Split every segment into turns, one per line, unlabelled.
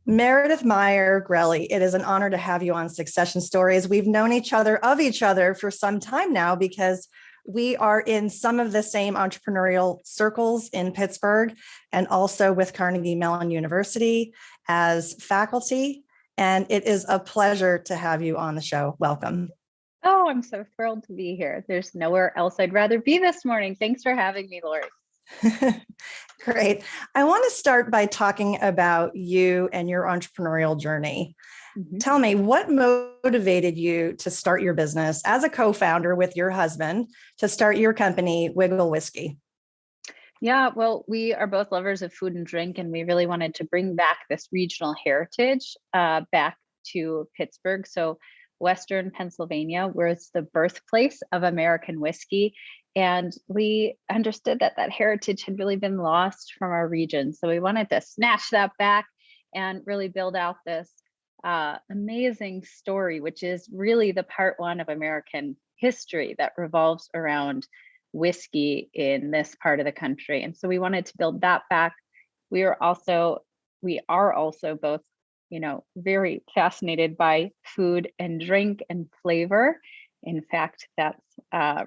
Meredith Meyer, Grelli, it is an honor to have you on Succession Stories. We've known each other for some time now because we are in some of the same entrepreneurial circles in Pittsburgh and also with Carnegie Mellon University as faculty. And it is a pleasure to have you on the show. Welcome.
Oh, I'm so thrilled to be here. There's nowhere else I'd rather be this morning. Thanks for having me, Laurie.
Great. I want to start by talking about you and your entrepreneurial journey. Tell me, what motivated you to start your business as a co-founder with your husband to start your company, Wigle Whiskey?
Yeah, well, we are both lovers of food and drink, and we really wanted to bring back this regional heritage back to Pittsburgh. So Western Pennsylvania was the birthplace of American whiskey. And we understood that that heritage had really been lost from our region. So we wanted to snatch that back and really build out this amazing story, which is really the part one of American history that revolves around whiskey in this part of the country. And so we wanted to build that back. We are also both, very fascinated by food and drink and flavor. In fact, that's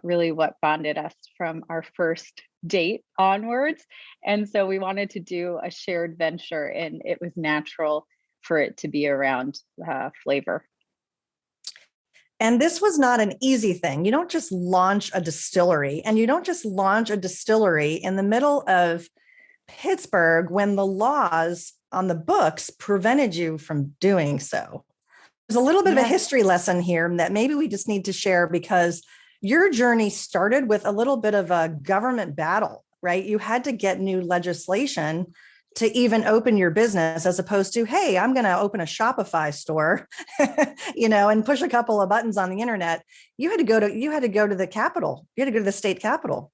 really what bonded us from our first date onwards. And so we wanted to do a shared venture, and it was natural for it to be around flavor.
And this was not an easy thing. You don't just launch a distillery, and you don't just launch a distillery in the middle of Pittsburgh when the laws on the books prevented you from doing so. There's a little bit of a history lesson here that maybe we just need to share, because your journey started with a little bit of a government battle, right? You had to get new legislation to even open your business, as opposed to, hey, I'm going to open a Shopify store, and push a couple of buttons on the internet. You had to go to the Capitol. You had to go to the state Capitol.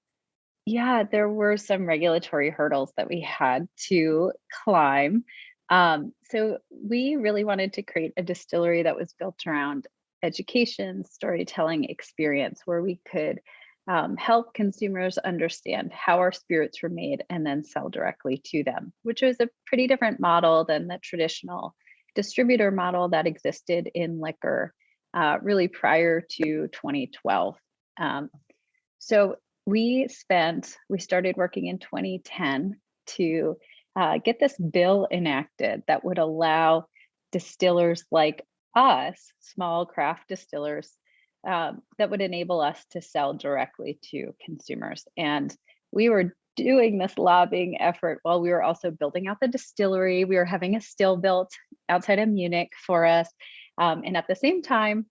Yeah, there were some regulatory hurdles that we had to climb. So we really wanted to create a distillery that was built around education, storytelling, experience, where we could help consumers understand how our spirits were made and then sell directly to them, which was a pretty different model than the traditional distributor model that existed in liquor really prior to 2012. So we started working in 2010 to get this bill enacted that would allow distillers like us, small craft distillers, that would enable us to sell directly to consumers. And we were doing this lobbying effort while we were also building out the distillery. We were having a still built outside of Munich for us. And at the same time,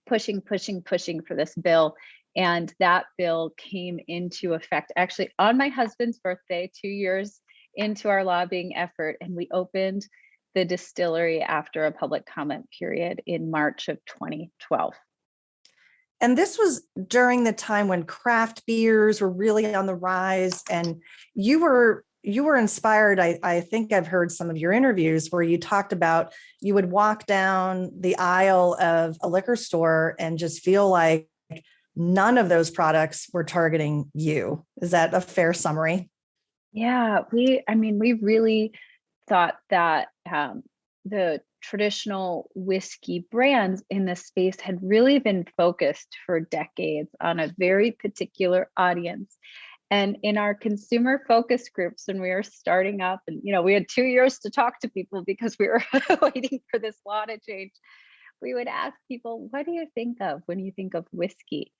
pushing for this bill. And that bill came into effect actually on my husband's birthday, 2 years into our lobbying effort. And we opened the distillery after a public comment period in March of 2012.
And this was during the time when craft beers were really on the rise. And you were inspired. I think I've heard some of your interviews where you talked about you would walk down the aisle of a liquor store and just feel like none of those products were targeting you. Is that a fair summary?
Yeah, we really thought that the traditional whiskey brands in this space had really been focused for decades on a very particular audience. And in our consumer focus groups, when we were starting up, and we had 2 years to talk to people because we were waiting for this law to change, we would ask people, what do you think of when you think of whiskey?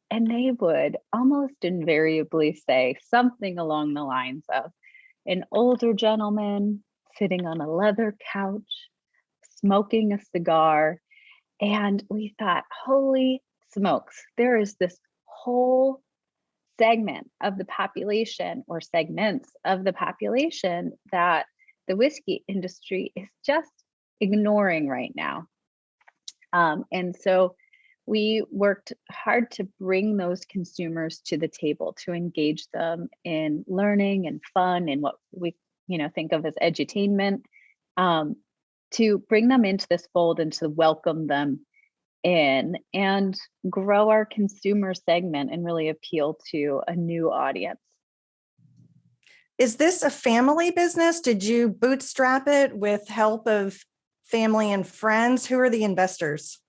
And they would almost invariably say something along the lines of an older gentleman sitting on a leather couch, smoking a cigar. And we thought, holy smokes, there is this whole segment of the population, or segments of the population, that the whiskey industry is just ignoring right now. And so we worked hard to bring those consumers to the table, to engage them in learning and fun and what we think of as edutainment, to bring them into this fold and to welcome them in and grow our consumer segment and really appeal to a new audience.
Is this a family business? Did you bootstrap it with help of family and friends? Who are the investors?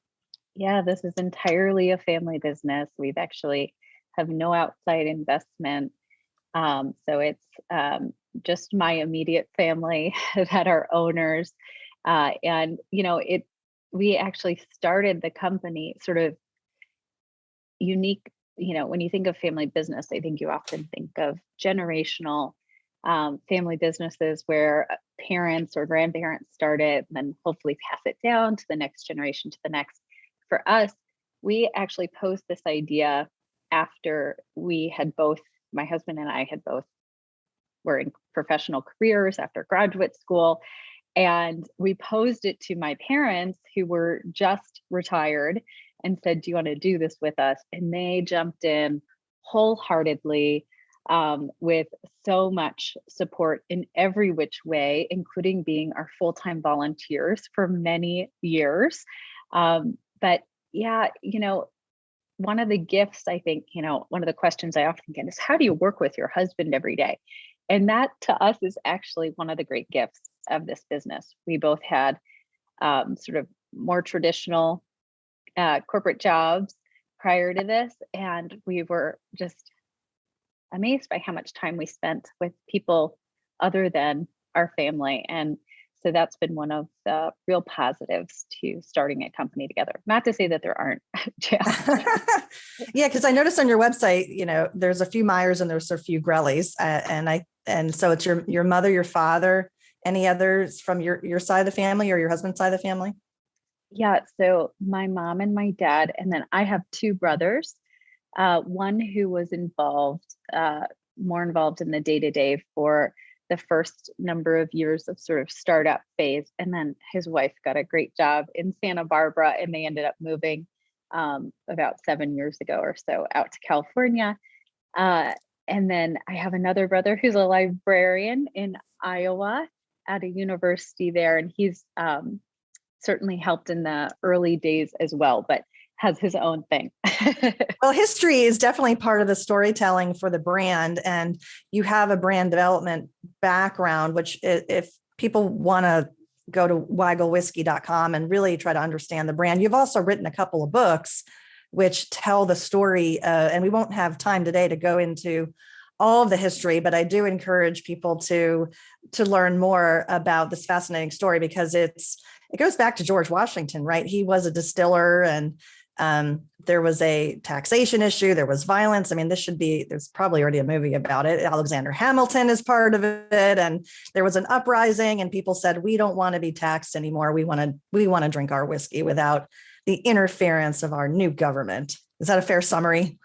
Yeah, this is entirely a family business. We've actually have no outside investment. So it's just my immediate family that are owners. And, we actually started the company sort of unique. When you think of family business, I think you often think of generational family businesses where parents or grandparents start it and then hopefully pass it down to the next generation, to the next. For us, we actually posed this idea after we had both, my husband and I had both were in professional careers after graduate school. And we posed it to my parents who were just retired and said, "Do you want to do this with us?" And they jumped in wholeheartedly, with so much support in every which way, including being our full-time volunteers for many years. But yeah, one of the gifts, I think, one of the questions I often get is, how do you work with your husband every day? And that to us is actually one of the great gifts of this business. We both had sort of more traditional corporate jobs prior to this, and we were just amazed by how much time we spent with people other than our family. And so that's been one of the real positives to starting a company together. Not to say that there aren't.
Yeah, because I noticed on your website, there's a few Meyers and there's a few Grellis, and so it's your mother, your father, any others from your side of the family or your husband's side of the family?
Yeah, so my mom and my dad, and then I have two brothers. One who was more involved in the day-to-day for the first number of years of sort of startup phase. And then his wife got a great job in Santa Barbara, and they ended up moving about 7 years ago or so out to California. And then I have another brother who's a librarian in Iowa at a university there. And he's certainly helped in the early days as well, but has his own thing.
Well, history is definitely part of the storytelling for the brand. And you have a brand development background, which if people want to go to wiglewhiskey.com and really try to understand the brand, you've also written a couple of books which tell the story. And we won't have time today to go into all of the history, but I do encourage people to learn more about this fascinating story, because it goes back to George Washington, right? He was a distiller, and there was a taxation issue. There was violence. I mean, there's probably already a movie about it. Alexander Hamilton is part of it. And there was an uprising, and people said, we don't want to be taxed anymore. We want to drink our whiskey without the interference of our new government. Is that a fair summary?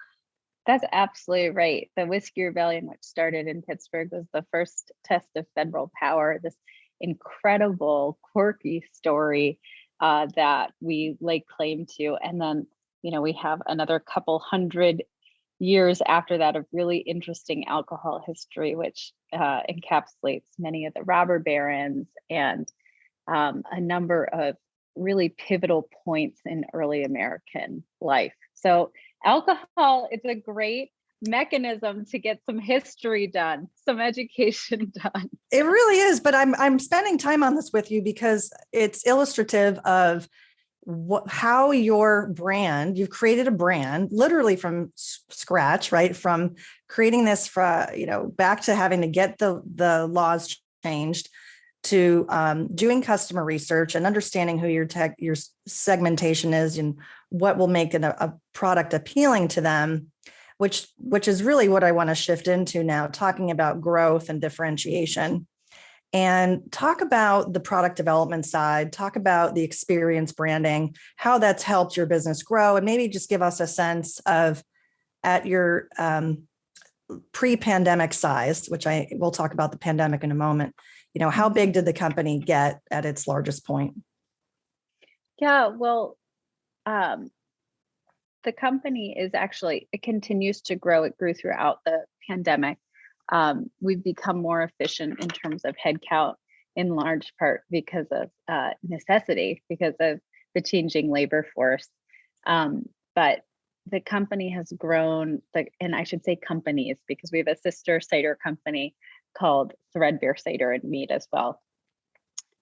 That's absolutely right. The Whiskey Rebellion, which started in Pittsburgh, was the first test of federal power. This incredible, quirky story that we lay claim to. And then, we have another couple hundred years after that of really interesting alcohol history, which encapsulates many of the robber barons and a number of really pivotal points in early American life. So alcohol, it's a great mechanism to get some history done, some education done.
It really is, but I'm spending time on this with you because it's illustrative of how your brand, you've created a brand literally from scratch, right? From creating this back to having to get the laws changed, to doing customer research and understanding who your segmentation is and what will make a product appealing to them, which is really what I want to shift into now, talking about growth and differentiation. And talk about the product development side, talk about the experience branding, how that's helped your business grow, and maybe just give us a sense of at your pre-pandemic size, which we'll talk about the pandemic in a moment. How big did the company get at its largest point?
Yeah, well, the company it continues to grow. It grew throughout the pandemic. We've become more efficient in terms of headcount, in large part because of necessity, because of the changing labor force. But the company has grown, and I should say companies, because we have a sister cider company called threadbare cider and mead as well.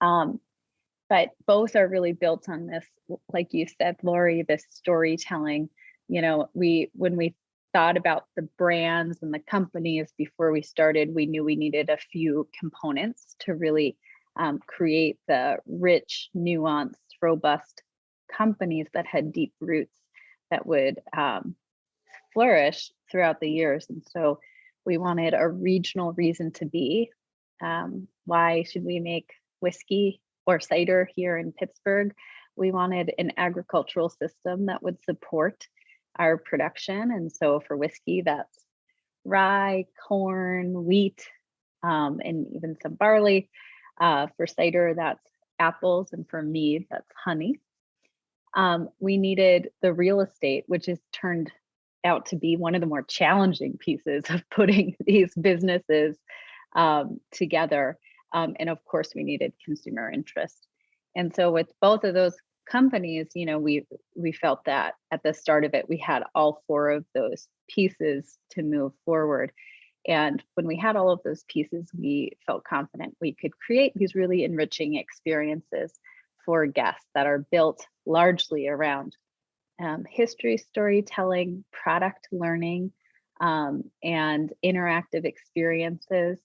But both are really built on this, like you said, Laurie, this storytelling. When we thought about the brands and the companies before we started, we knew we needed a few components to really create the rich, nuanced, robust companies that had deep roots that would flourish throughout the years. And so we wanted a regional reason to be. Why should we make whiskey or cider here in Pittsburgh? We wanted an agricultural system that would support our production. And so for whiskey, that's rye, corn, wheat, and even some barley. For cider, that's apples. And for mead, that's honey. We needed the real estate, which has turned out to be one of the more challenging pieces of putting these businesses together. And of course, we needed consumer interest. And so with both of those companies, we felt that at the start of it, we had all four of those pieces to move forward. And when we had all of those pieces, we felt confident we could create these really enriching experiences for guests that are built largely around history storytelling, product learning, and interactive experiences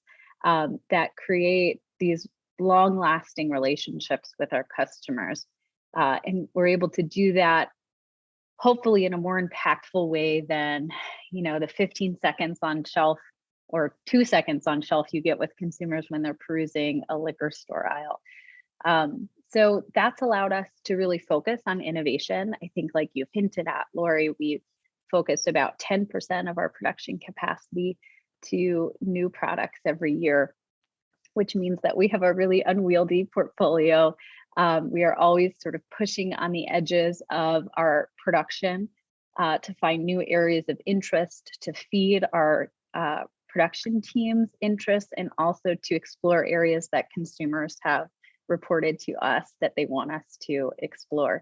that create these long-lasting relationships with our customers. And we're able to do that hopefully in a more impactful way than, the 15 seconds on shelf or 2 seconds on shelf you get with consumers when they're perusing a liquor store aisle. So that's allowed us to really focus on innovation. I think, like you've hinted at, Laurie, we've focused about 10% of our production capacity to new products every year, which means that we have a really unwieldy portfolio. We are always sort of pushing on the edges of our production to find new areas of interest, to feed our production team's interests, and also to explore areas that consumers have reported to us that they want us to explore.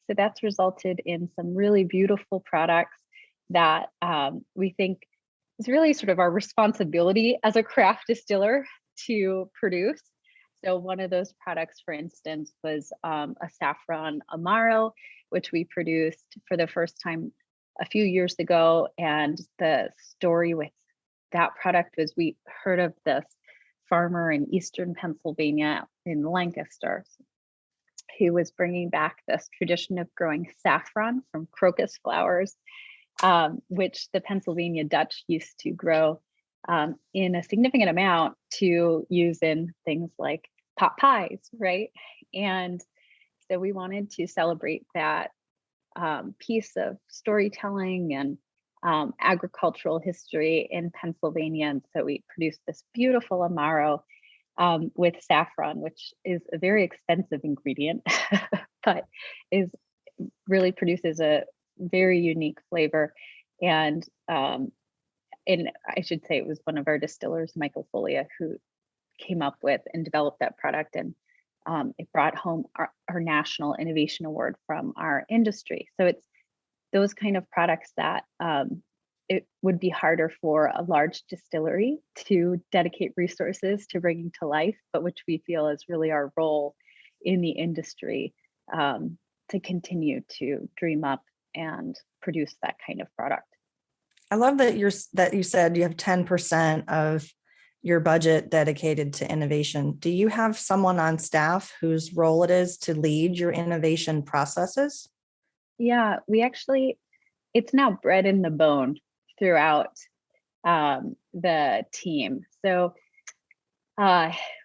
So that's resulted in some really beautiful products that we think is really sort of our responsibility as a craft distiller to produce. So one of those products, for instance, was a saffron Amaro, which we produced for the first time a few years ago. And the story with that product was we heard of this farmer in Eastern Pennsylvania in Lancaster who was bringing back this tradition of growing saffron from crocus flowers, which the Pennsylvania Dutch used to grow in a significant amount to use in things like pot pies, right? And so we wanted to celebrate that piece of storytelling and agricultural history in Pennsylvania. And so we produced this beautiful Amaro with saffron, which is a very expensive ingredient, but really produces a very unique flavor. And I should say it was one of our distillers, Michael Folia, who came up with and developed that product. And it brought home our National Innovation Award from our industry. So it's those kind of products that it would be harder for a large distillery to dedicate resources to bringing to life, but which we feel is really our role in the industry to continue to dream up and produce that kind of product.
I love that you said you have 10% of your budget dedicated to innovation. Do you have someone on staff whose role it is to lead your innovation processes?
Yeah, it's now bred in the bone throughout the team. So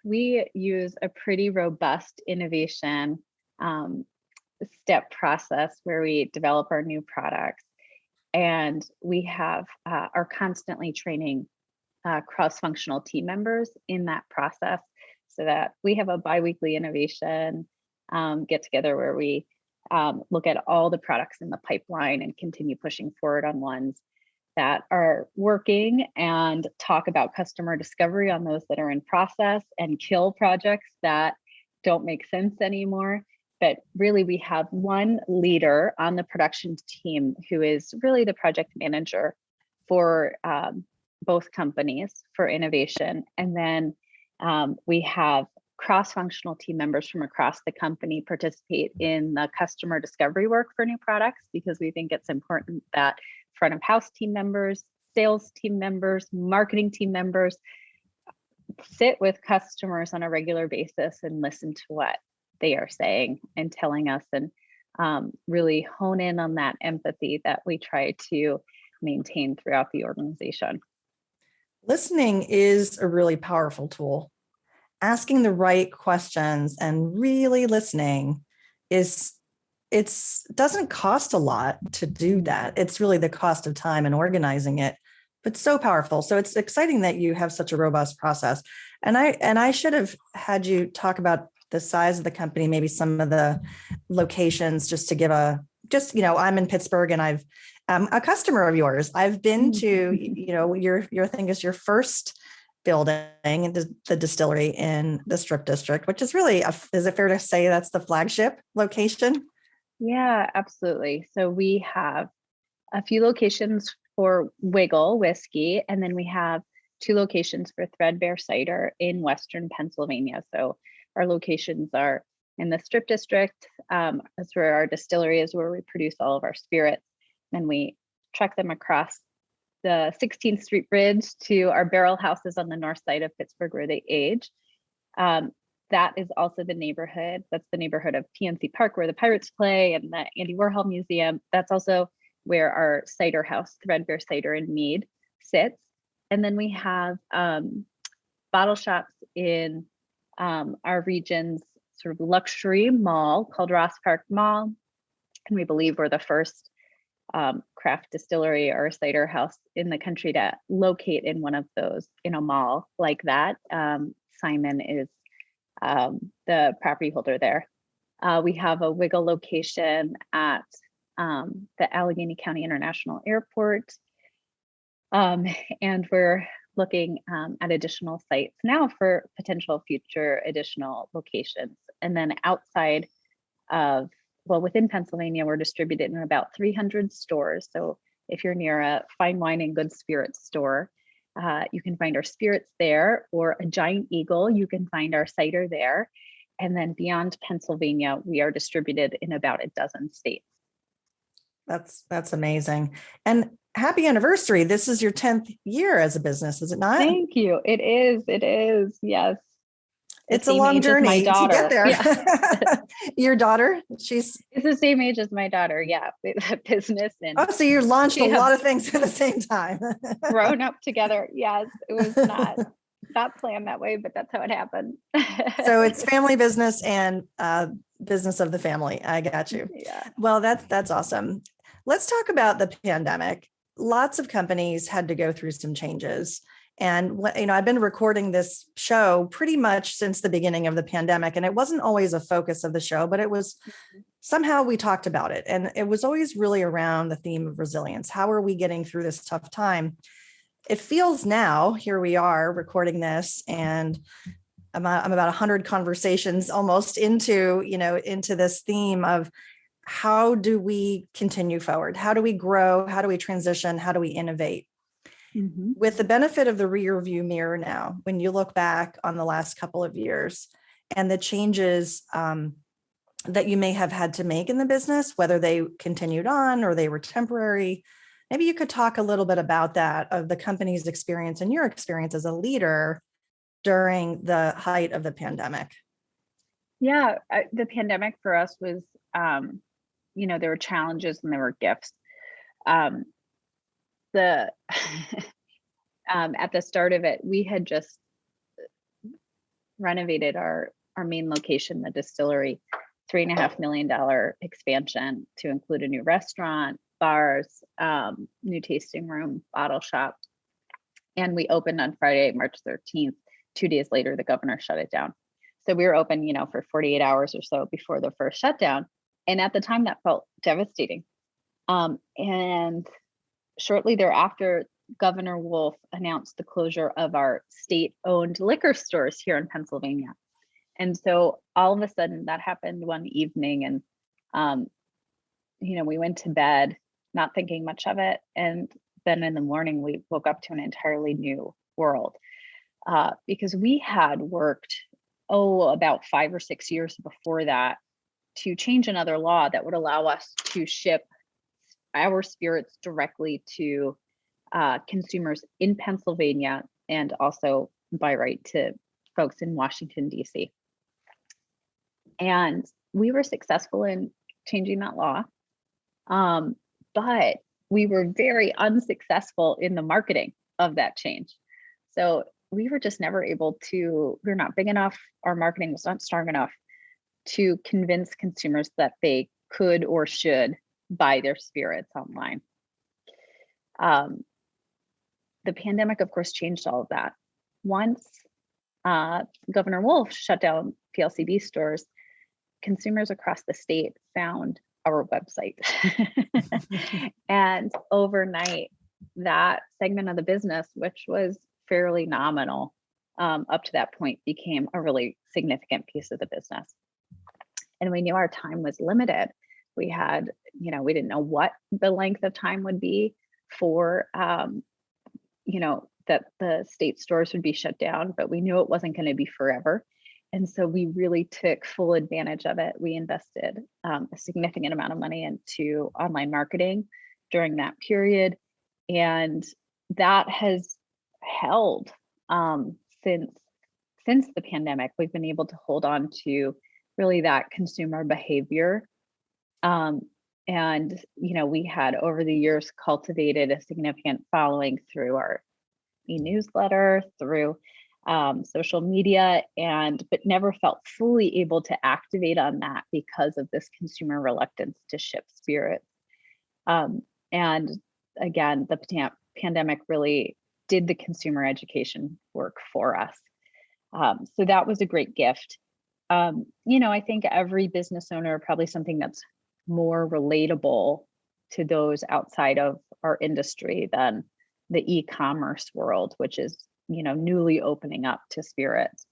we use a pretty robust innovation step process where we develop our new products. And we are constantly training cross-functional team members in that process so that we have a biweekly innovation get together where we look at all the products in the pipeline and continue pushing forward on ones that are working and talk about customer discovery on those that are in process and kill projects that don't make sense anymore. But really, we have one leader on the production team who is really the project manager for both companies for innovation. And then we have cross-functional team members from across the company participate in the customer discovery work for new products, because we think it's important that front of house team members, sales team members, marketing team members sit with customers on a regular basis and listen to what they are saying and telling us, and really hone in on that empathy that we try to maintain throughout the organization.
Listening is a really powerful tool. Asking the right questions and really listening doesn't cost a lot to do that. It's really the cost of time and organizing it, but so powerful. So it's exciting that you have such a robust process. And I should have had you talk about the size of the company, maybe some of the locations, just to give I'm in Pittsburgh and I'm a customer of yours. I've been to, your thing is your first building, the distillery in the Strip District, which is really, is it fair to say that's the flagship location?
Yeah, absolutely. So we have a few locations for Wigle whiskey, and then we have 2 locations for Threadbare cider in Western Pennsylvania. So our locations are in the Strip District. That's where our distillery is, where we produce all of our spirits. Then we truck them across the 16th Street Bridge to our barrel houses on the north side of Pittsburgh, where they age. That is also the neighborhood. That's the neighborhood of PNC Park, where the Pirates play, and the Andy Warhol Museum. That's also where our cider house, Threadbare Cider and Mead, sits. And then we have bottle shops in our region's sort of luxury mall called Ross Park Mall. And we believe we're the first craft distillery or cider house in the country to locate in one of those, in a mall like that. Simon is the property holder there. We have a Wigle location at the Allegheny County International Airport. And we're looking at additional sites now for potential future additional locations. And then outside of, within Pennsylvania, we're distributed in about 300 stores. So if you're near a fine wine and good spirits store, you can find our spirits there, or a Giant Eagle, you can find our cider there. And then beyond Pennsylvania, we are distributed in about a dozen states.
That's amazing. And happy anniversary. This is your 10th year as a business, is it not?
Thank you. It is. Yes.
It's a long journey to get there.
Yeah.
Your daughter, it's
the same age as my daughter. Yeah. Business. And
so you launched a lot of things at the same time.
Grown up together. Yes. It was not planned that way, but that's how it happened.
So it's family business and business of the family. I got you.
Yeah.
Well, that's awesome. Let's talk about the pandemic. Lots of companies had to go through some changes. And I've been recording this show pretty much since the beginning of the pandemic, and it wasn't always a focus of the show, but it was somehow we talked about it. And it was always really around the theme of resilience. How are we getting through this tough time? It feels now, here we are recording this, and I'm about 100 conversations almost into this theme of how do we continue forward? How do we grow? How do we transition? How do we innovate? Mm-hmm. With the benefit of the rear view mirror now, when you look back on the last couple of years and the changes that you may have had to make in the business, whether they continued on or they were temporary, maybe you could talk a little bit about that, of the company's experience and your experience as a leader during the height of the pandemic.
Yeah, the pandemic for us was, there were challenges and there were gifts. At the start of it, we had just renovated our main location, the distillery, $3.5 million expansion to include a new restaurant, bars, new tasting room, bottle shop. And we opened on Friday, March 13th. 2 days later, the governor shut it down. So we were open, for 48 hours or so before the first shutdown. And at the time that felt devastating. And shortly thereafter, Governor Wolf announced the closure of our state-owned liquor stores here in Pennsylvania. And so all of a sudden that happened one evening, and, we went to bed not thinking much of it. And then in the morning, we woke up to an entirely new world because we had worked, about 5 or 6 years before that to change another law that would allow us to ship our spirits directly to consumers in Pennsylvania and also by right to folks in Washington, D.C. And we were successful in changing that law. But we were very unsuccessful in the marketing of that change. So we were just never able to, we're not big enough. Our marketing was not strong enough to convince consumers that they could or should buy their spirits online. The pandemic, of course, changed all of that. Once Governor Wolf shut down PLCB stores, consumers across the state found our website. And overnight, that segment of the business, which was fairly nominal up to that point, became a really significant piece of the business. And we knew our time was limited. We had, we didn't know what the length of time would be for, that the state stores would be shut down, but we knew it wasn't going to be forever. And so we really took full advantage of it. We invested a significant amount of money into online marketing during that period. And that has held since the pandemic. We've been able to hold on to really that consumer behavior. And, we had over the years cultivated a significant following through our e-newsletter, through social media, but never felt fully able to activate on that because of this consumer reluctance to ship spirits. And again, the pandemic really did the consumer education work for us. So that was a great gift. I think every business owner, probably something that's more relatable to those outside of our industry than the e-commerce world, which is, newly opening up to spirits.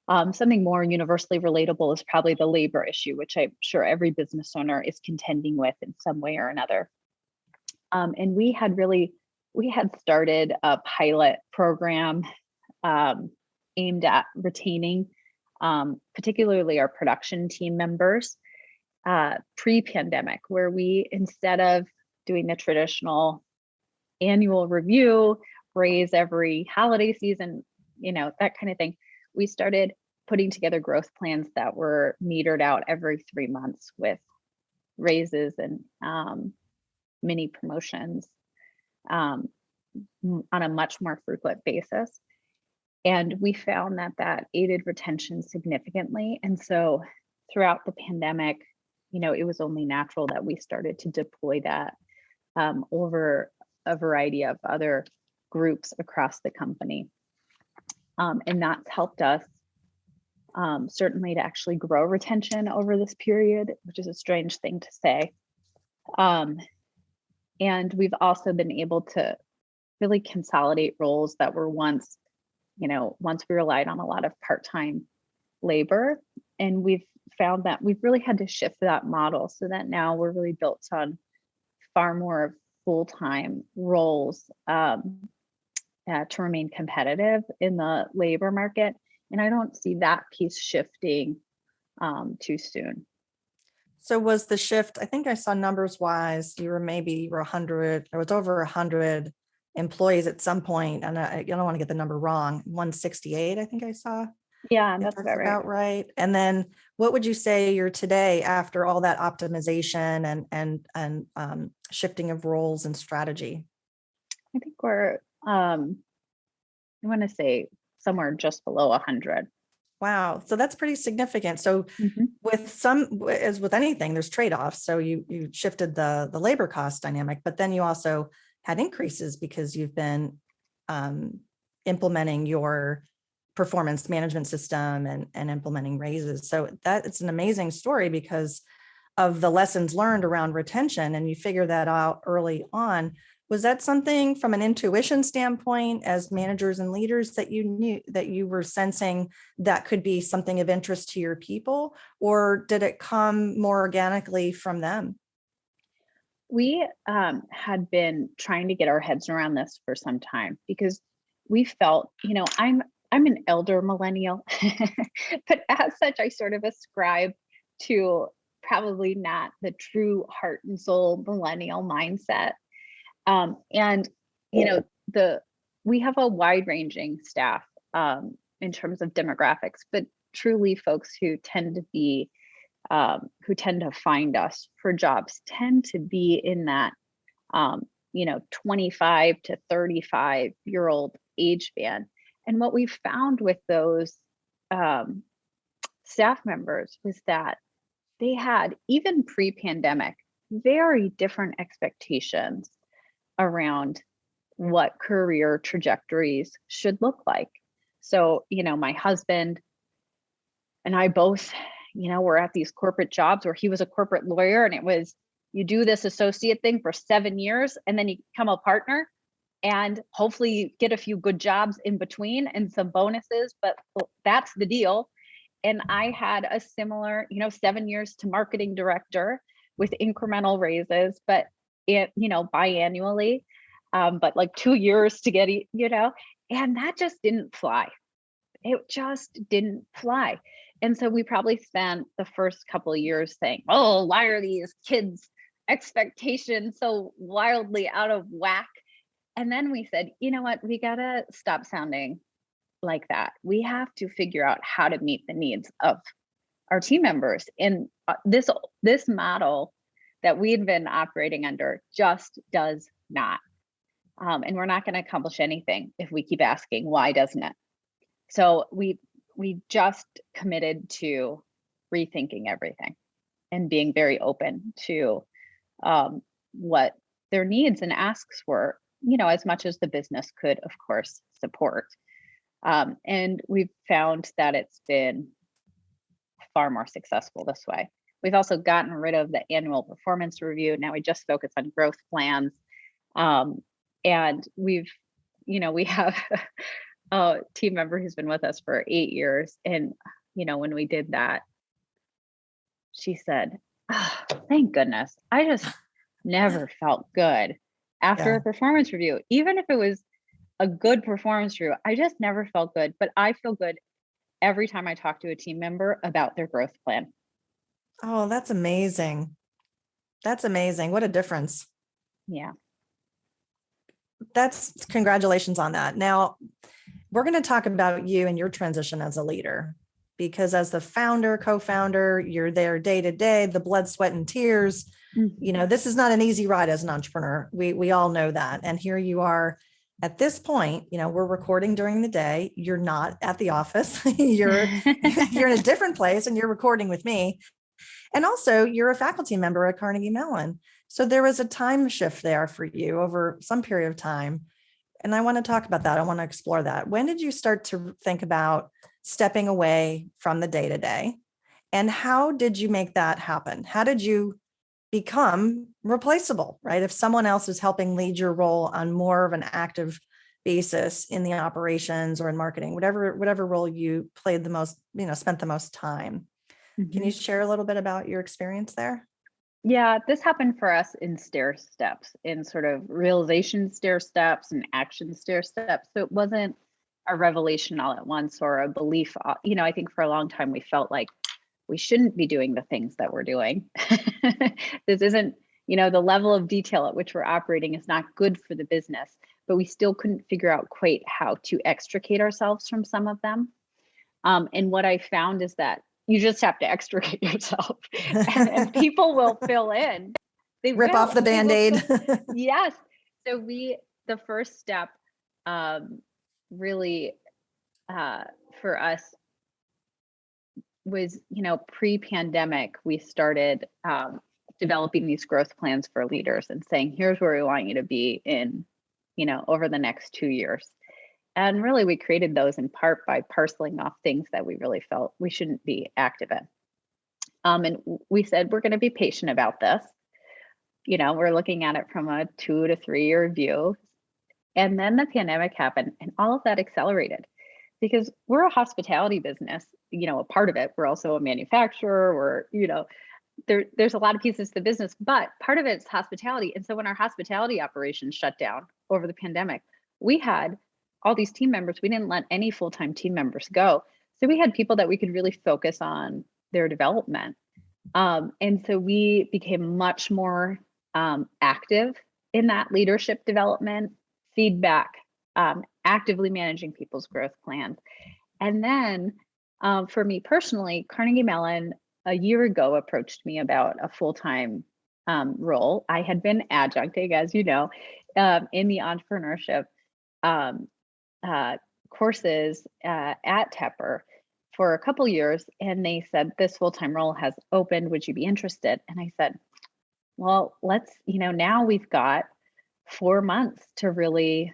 Something more universally relatable is probably the labor issue, which I'm sure every business owner is contending with in some way or another. And we had started a pilot program aimed at retaining particularly our production team members pre-pandemic, where we, instead of doing the traditional annual review, raise every holiday season, that kind of thing, we started putting together growth plans that were metered out every 3 months with raises and mini promotions on a much more frequent basis. And we found that aided retention significantly. And so throughout the pandemic, it was only natural that we started to deploy that over a variety of other groups across the company. And that's helped us certainly to actually grow retention over this period, which is a strange thing to say. And we've also been able to really consolidate roles that were once we relied on a lot of part-time labor. And we've found that we've really had to shift that model so that now we're really built on far more full-time roles to remain competitive in the labor market. And I don't see that piece shifting too soon.
So was the shift, I think I saw numbers wise, you were 100, or it was over 100 employees at some point. And I don't want to get the number wrong, 168, I think I saw.
Yeah, that's about
right. And then what would you say you're today after all that optimization and shifting of roles and strategy?
I think we're, I want to say somewhere just below 100.
Wow. So that's pretty significant. So as with anything, there's trade-offs. So you shifted the labor cost dynamic, but then you also had increases because you've been implementing your performance management system and implementing raises. So it's an amazing story because of the lessons learned around retention, and you figure that out early on. Was that something from an intuition standpoint as managers and leaders that you knew, that you were sensing that could be something of interest to your people, or did it come more organically from them?
We had been trying to get our heads around this for some time because we felt, I'm an elder millennial, but as such, I sort of ascribe to probably not the true heart and soul millennial mindset. And the we have a wide ranging staff in terms of demographics, but truly folks who tend to find us for jobs tend to be in that 25 to 35-year-old age band. And what we found with those staff members was that they had, even pre-pandemic, very different expectations around what career trajectories should look like. So, my husband and I both, were at these corporate jobs where he was a corporate lawyer, and it was, you do this associate thing for 7 years and then you become a partner, and hopefully you get a few good jobs in between and some bonuses, but that's the deal. And I had a similar, 7 years to marketing director with incremental raises, but biannually, but like 2 years to get, and that just didn't fly. It just didn't fly. And so we probably spent the first couple of years saying, oh, why are these kids' expectations so wildly out of whack? And then we said, you know what, we gotta stop sounding like that. We have to figure out how to meet the needs of our team members. And this model that we had been operating under just does not. And we're not going to accomplish anything if we keep asking, why doesn't it? So we just committed to rethinking everything and being very open to what their needs and asks were, as much as the business could, of course, support. And we've found that it's been far more successful this way. We've also gotten rid of the annual performance review. Now we just focus on growth plans. And we have a team member who's been with us for 8 years. And, when we did that, she said, oh, thank goodness. I just never felt good after a performance review. Even if it was a good performance review, I just never felt good. But I feel good every time I talk to a team member about their growth plan.
Oh, that's amazing. That's amazing. What a difference.
Yeah.
Congratulations on that. Now, we're going to talk about you and your transition as a leader, because as the founder, co-founder, you're there day to day, the blood, sweat, and tears.
Mm-hmm.
This is not an easy ride as an entrepreneur. We all know that. And here you are at this point, we're recording during the day. You're not at the office. you're in a different place and you're recording with me. And also you're a faculty member at Carnegie Mellon. So there was a time shift there for you over some period of time. And I want to talk about that. I want to explore that. When did you start to think about stepping away from the day-to-day? And how did you make that happen? How did you become replaceable, right? If someone else is helping lead your role on more of an active basis in the operations or in marketing, whatever role you played the most, spent the most time. Mm-hmm. Can you share a little bit about your experience there?
Yeah, this happened for us in stair steps, in sort of realization stair steps and action stair steps. So it wasn't a revelation all at once or a belief. I think for a long time we felt like we shouldn't be doing the things that we're doing. This isn't, the level of detail at which we're operating is not good for the business, but we still couldn't figure out quite how to extricate ourselves from some of them. And what I found is that you just have to extricate yourself and people will fill in. They
rip off the Band-Aid.
Yes. So the first step really for us was, pre-pandemic, we started developing these growth plans for leaders and saying, here's where we want you to be in, over the next 2 years. And really, we created those in part by parceling off things that we really felt we shouldn't be active in. And we said, we're going to be patient about this. We're looking at it from a 2 to 3 year view. And then the pandemic happened and all of that accelerated because we're a hospitality business, a part of it. We're also a manufacturer. there's a lot of pieces to the business, but part of it's hospitality. And so when our hospitality operations shut down over the pandemic, we had all these team members. We didn't let any full-time team members go. So we had people that we could really focus on their development. And so we became much more active in that leadership development, feedback, actively managing people's growth plans. And then for me personally, Carnegie Mellon a year ago approached me about a full-time role. I had been adjuncting, as you know, in the entrepreneurship courses at Tepper for a couple years. And they said, this full-time role has opened. Would you be interested? And I said, well, let's, now we've got 4 months to really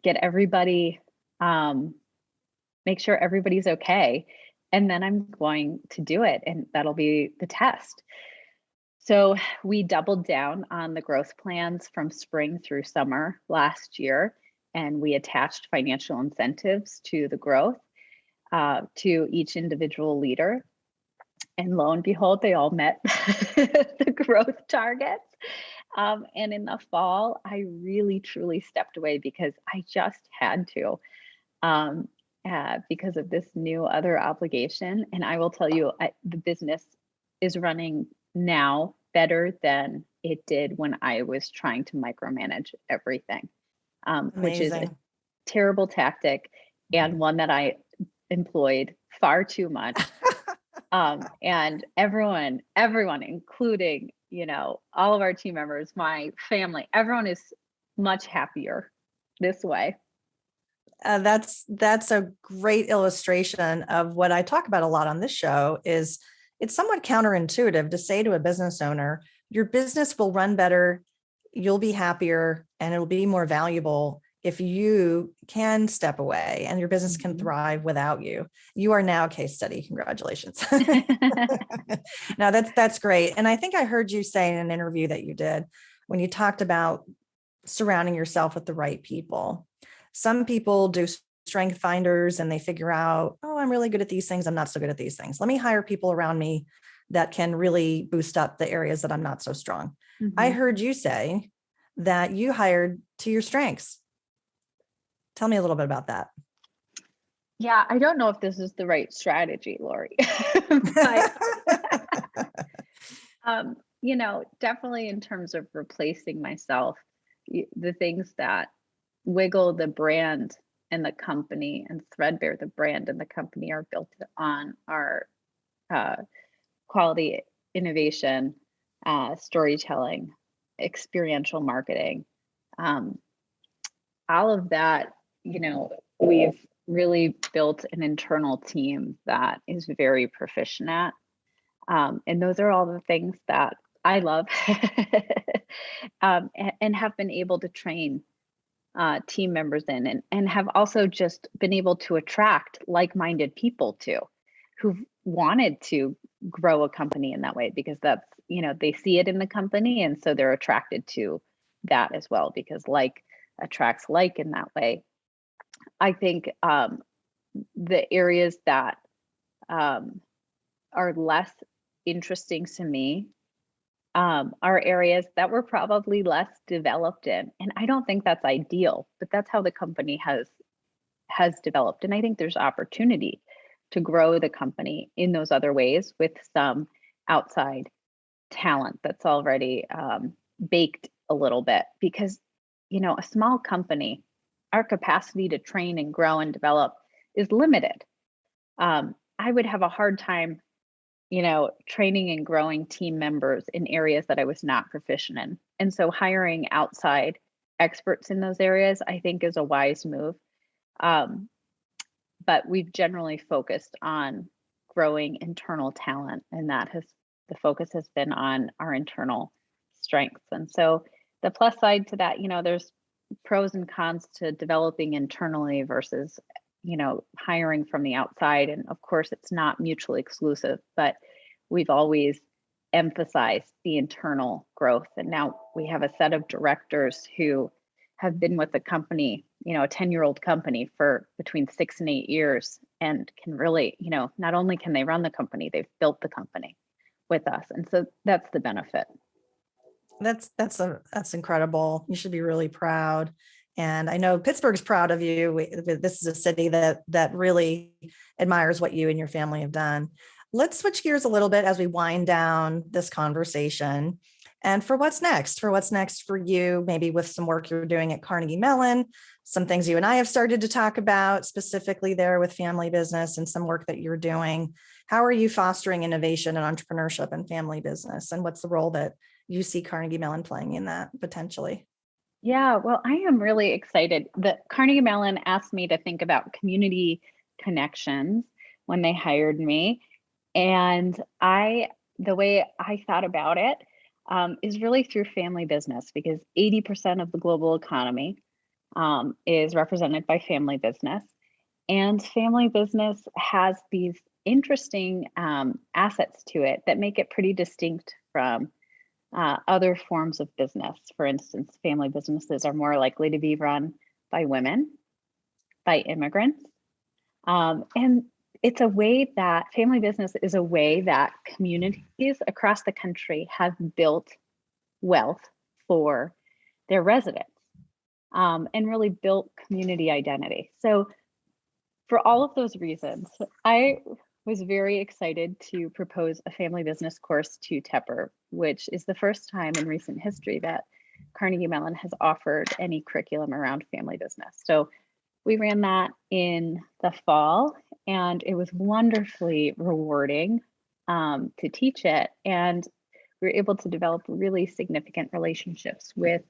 get everybody, make sure everybody's okay. And then I'm going to do it. And that'll be the test. So we doubled down on the growth plans from spring through summer last year. And we attached financial incentives to the growth, to each individual leader. And lo and behold, they all met the growth targets. And in the fall, I really, truly stepped away because I just had to, because of this new other obligation. And I will tell you, the business is running now better than it did when I was trying to micromanage everything, which is a terrible tactic and one that I employed far too much. And everyone, including, all of our team members, my family, everyone is much happier this way.
That's a great illustration of what I talk about a lot on this show. Is it's somewhat counterintuitive to say to a business owner, your business will run better, you'll be happier, and it'll be more valuable if you can step away and your business can thrive without you. You are now a case study. Congratulations. No, that's great. And I think I heard you say in an interview that you did when you talked about surrounding yourself with the right people. Some people do strength finders and they figure out, oh, I'm really good at these things. I'm not so good at these things. Let me hire people around me that can really boost up the areas that I'm not so strong. I heard you say that you hired to your strengths. Tell me a little bit about that.
Yeah, I don't know if this is the right strategy, Laurie. But, definitely in terms of replacing myself, the things that Wigle, the brand and the company, and Threadbare, the brand and the company, are built on are quality, innovation, storytelling, experiential marketing, all of that. We've really built an internal team that is very proficient at. And those are all the things that I love and have been able to train team members in, and have also just been able to attract like-minded people too, who've wanted to grow a company in that way, because that's, they see it in the company. And so they're attracted to that as well, because like attracts like in that way. I think the areas that are less interesting to me are areas that we're probably less developed in. And I don't think that's ideal, but that's how the company has developed. And I think there's opportunity to grow the company in those other ways with some outside talent that's already baked a little bit. Because, a small company, our capacity to train and grow and develop is limited. I would have a hard time, training and growing team members in areas that I was not proficient in. And so hiring outside experts in those areas, I think, is a wise move. But we've generally focused on growing internal talent, and the focus has been on our internal strengths. And so the plus side to that, there's pros and cons to developing internally versus, hiring from the outside. And of course, it's not mutually exclusive, but we've always emphasized the internal growth. And now we have a set of directors who have been with the company, a 10-year-old company, for between 6 and 8 years, and can really, not only can they run the company, they've built the company. with us. And so that's the benefit.
That's incredible. You should be really proud. And I know Pittsburgh's proud of you. This is a city that really admires what you and your family have done. Let's switch gears a little bit as we wind down this conversation. And for what's next for you, maybe with some work you're doing at Carnegie Mellon, some things you and I have started to talk about specifically there with family business and some work that you're doing. How are you fostering innovation and entrepreneurship in family business? And what's the role that you see Carnegie Mellon playing in that potentially?
Yeah, well, I am really excited that Carnegie Mellon asked me to think about community connections when they hired me. And the way I thought about it is really through family business, because 80% of the global economy is represented by family business. And family business has these interesting assets to it that make it pretty distinct from other forms of business. For instance, family businesses are more likely to be run by women, by immigrants. And it's a way that family business is a way that communities across the country have built wealth for their residents and really built community identity. So for all of those reasons, I was very excited to propose a family business course to Tepper, which is the first time in recent history that Carnegie Mellon has offered any curriculum around family business. So we ran that in the fall, and it was wonderfully rewarding to teach it. And we were able to develop really significant relationships with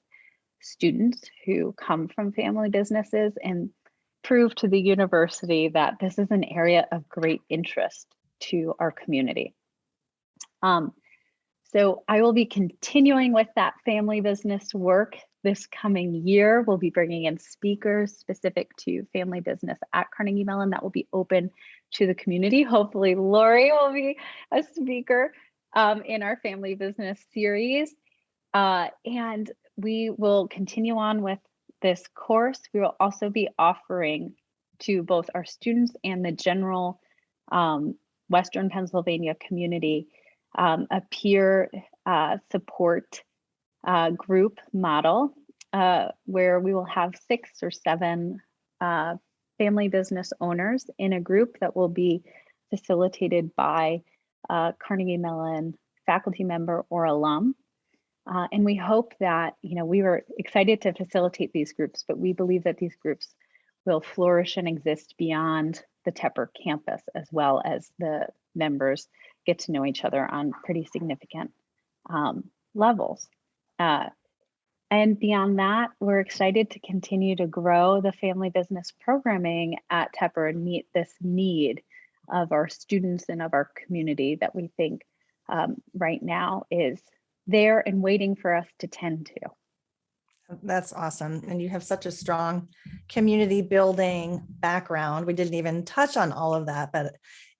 students who come from family businesses and prove to the university that this is an area of great interest to our community. So I will be continuing with that family business work this coming year. We'll be bringing in speakers specific to family business at Carnegie Mellon that will be open to the community. Hopefully Laurie will be a speaker in our family business series. And we will continue on with this course. We will also be offering to both our students and the general Western Pennsylvania community a peer support group model where we will have 6 or 7 family business owners in a group that will be facilitated by a Carnegie Mellon faculty member or alum. And we hope that, we were excited to facilitate these groups, but we believe that these groups will flourish and exist beyond the Tepper campus, as well as the members get to know each other on pretty significant levels. And beyond that, we're excited to continue to grow the family business programming at Tepper and meet this need of our students and of our community that we think right now is there and waiting for us to tend to.
That's awesome. And you have such a strong community building background. We didn't even touch on all of that, but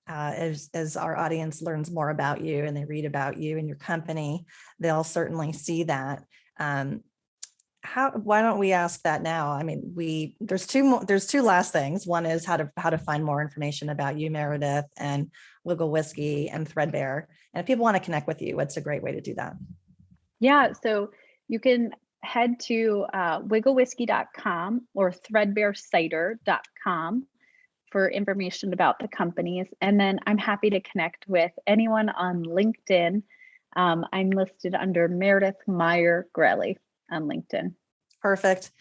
as our audience learns more about you and they read about you and your company, they'll certainly see that. Why don't we ask that now? I mean, there's two last things. One is how to find more information about you, Meredith, and Wigle Whiskey and Threadbare. And if people want to connect with you, what's a great way to do that?
Yeah, so you can head to wigglewhiskey.com or threadbarecider.com for information about the companies. And then I'm happy to connect with anyone on LinkedIn. I'm listed under Meredith Meyer Grelli on LinkedIn.
Perfect.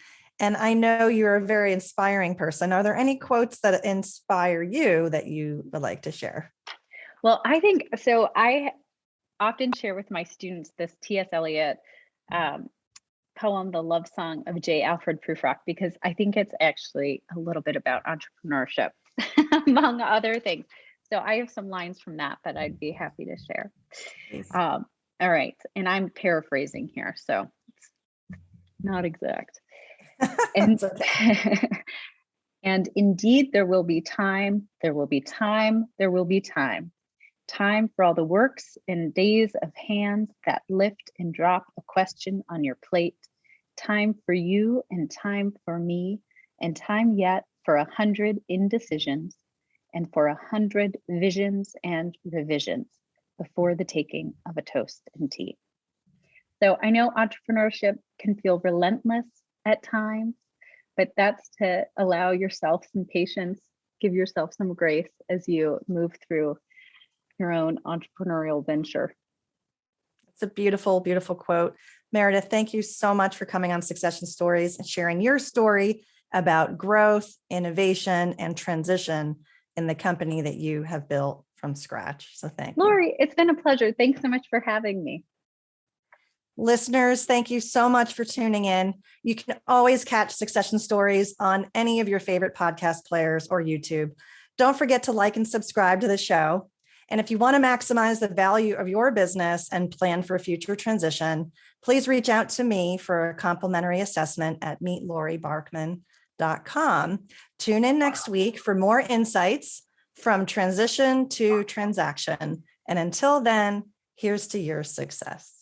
And I know you're a very inspiring person. Are there any quotes that inspire you that you would like to share?
Well, I think so. I often share with my students this T.S. Eliot poem, The Love Song of J. Alfred Prufrock, because I think it's actually a little bit about entrepreneurship, among other things. So I have some lines from that I'd be happy to share. All right. And I'm paraphrasing here, so it's not exact. And, and indeed, there will be time, there will be time, there will be time. Time for all the works and days of hands that lift and drop a question on your plate. Time for you and time for me, and time yet for 100 indecisions and for 100 visions and revisions. before the taking of a toast and tea. So I know entrepreneurship can feel relentless at times, but that's to allow yourself some patience, give yourself some grace as you move through your own entrepreneurial venture.
It's a beautiful, beautiful quote. Meredith, thank you so much for coming on Succession Stories and sharing your story about growth, innovation, and transition in the company that you have built from scratch. So thank you.
Laurie, it's been a pleasure. Thanks so much for having me.
Listeners, thank you so much for tuning in. You can always catch Succession Stories on any of your favorite podcast players or YouTube. Don't forget to like and subscribe to the show. And if you want to maximize the value of your business and plan for a future transition, please reach out to me for a complimentary assessment at meetlaurie.barkman.com. Tune in next week for more insights from transition to transaction. And until then, here's to your success.